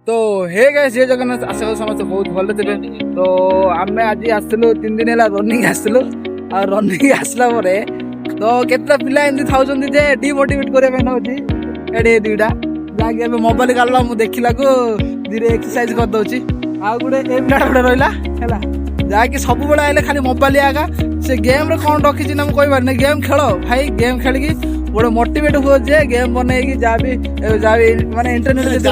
तो hey guys जय जगन्नाथ आशा करी समस्त बहुत भल थे। तो आम आज आसलु 3 दिन है रनिंग आसलु आ रनिंग आसला परे तो केतला पिला एमती थाउछन जे डिमोटिवेट करे पे नउची एडे दुइटा जाके अब मोबाइल काढला मु देखिला को धीरे एक्सरसाइज कर दउची आ गुडे ए पिला गुडे रहला हैला जाके सब बेला आइले खाली मोबाइल आगा से गेम रे कोन रखी छी ना कोइ बार नै गेम खेलो भाई गेम खेल की गोटे मोटिवेट हो जे गेम बनेगी जाबी माने इंटरनेट जे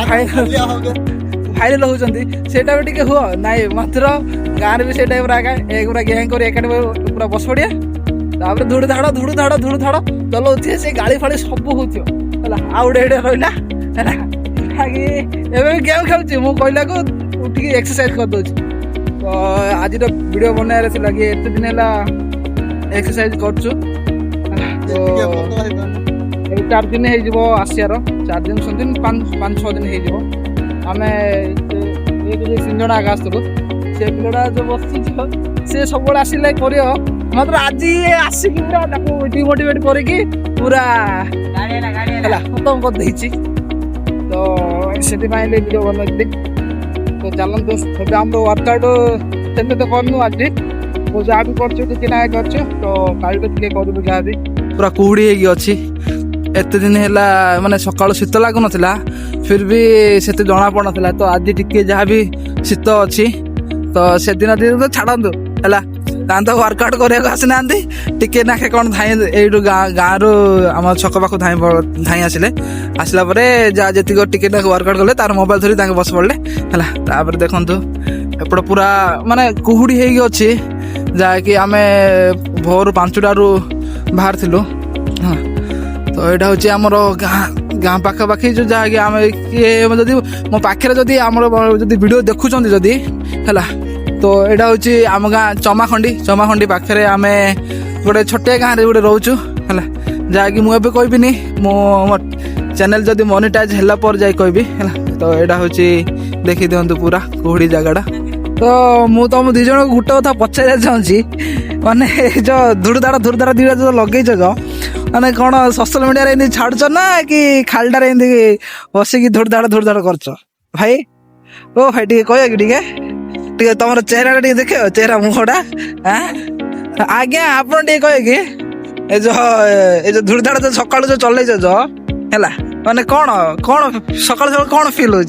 फाइनल होचंती सेटा भी टिके हुआ नाइ मात्र गाँव भी से टाइप रागा एक पूरा गैंग कर एकाडे पूरा बस पड़िया तापर धुड़ धाड़ चलो से गाड़ी फाड़ी सब होथियो हला आउडे एडे रहला हला आगे एबे गेम खेलची मु कहला को उठी एक्सरसाइज कर दोची तो आज रो वीडियो बनारे से लगे एते दिन हला एक्सरसाइज करछु तो 4 दिन हे जिवो आसियार 4 दिन 5-6 दिन हे जिवो आमे एक 3 जण आगा आसलु से पिलडा जो बसछि से सब बळ आसिले करियो मात्र आज आसी कि पूरा ताको डिमोटिवेट करि कि पूरा गाड़ी खत्म कर देछि तो सेति माइले वीडियो बनैति तो चलन तो हम वर्कआउट तेने तो करनु आज तो जा भी करछु कि ना करछु तो काल तो के करबो जा भी पूरा कुहुडी हेगी अछि एते दिन हैला माने सकाळ शीत लागु नथिला फिर भी सेते जणा पड़ नथिला तो आज टिके जहाँ भी शीत अच्छी तो से दिन दिन तो छाड़ू है तो वर्कआउट करने आसना टिके नाखे कौन धाई यू गाँव रू आम छक पाख धाई आसिले आसला जहाँ जी टिके वर्कआउट कले तार मोबाइल धरी बस पड़े है देखु एपट पूरा माने कुहुड़ी होगी अच्छी जहाँकि आम भोर 5टारू बाहर थिलु हाँ तो यहाँ हूँ आमर गाँ पाखापाखि जो जहाँकि आम किए जदि मो पाखे जदि आम वीडियो देखुं जदि है तो यहाँ हूँ आम गाँ चमाखंडी पाखे आम गोटे छोटे गाँव गोटे रोचु है जहाँकि मुझे कहबिनी मो चैनल जदि मोनेटाइज है जाए कहबी है तो यहाँ हूँ देखी दिंतु पूरा कुहुड़ी जगह तो मु तुम दी जन गोटे कथा पचार चाहूँगी माने जो धुड़धाड़ दुईटा जो लगे जो माने कौन सोशल मीडिया छाड़च ना कि खालटार बसिकी धुड़धाड़ करछ भाई ओ भाई टे कह कि तुम चेहरा टे देख चेहरा मुखटा आज्ञा आप कहे कि जो धुड़धाड़ जो सकाल जो चलैछ जो है माने कौन सकाल कौन फिल हो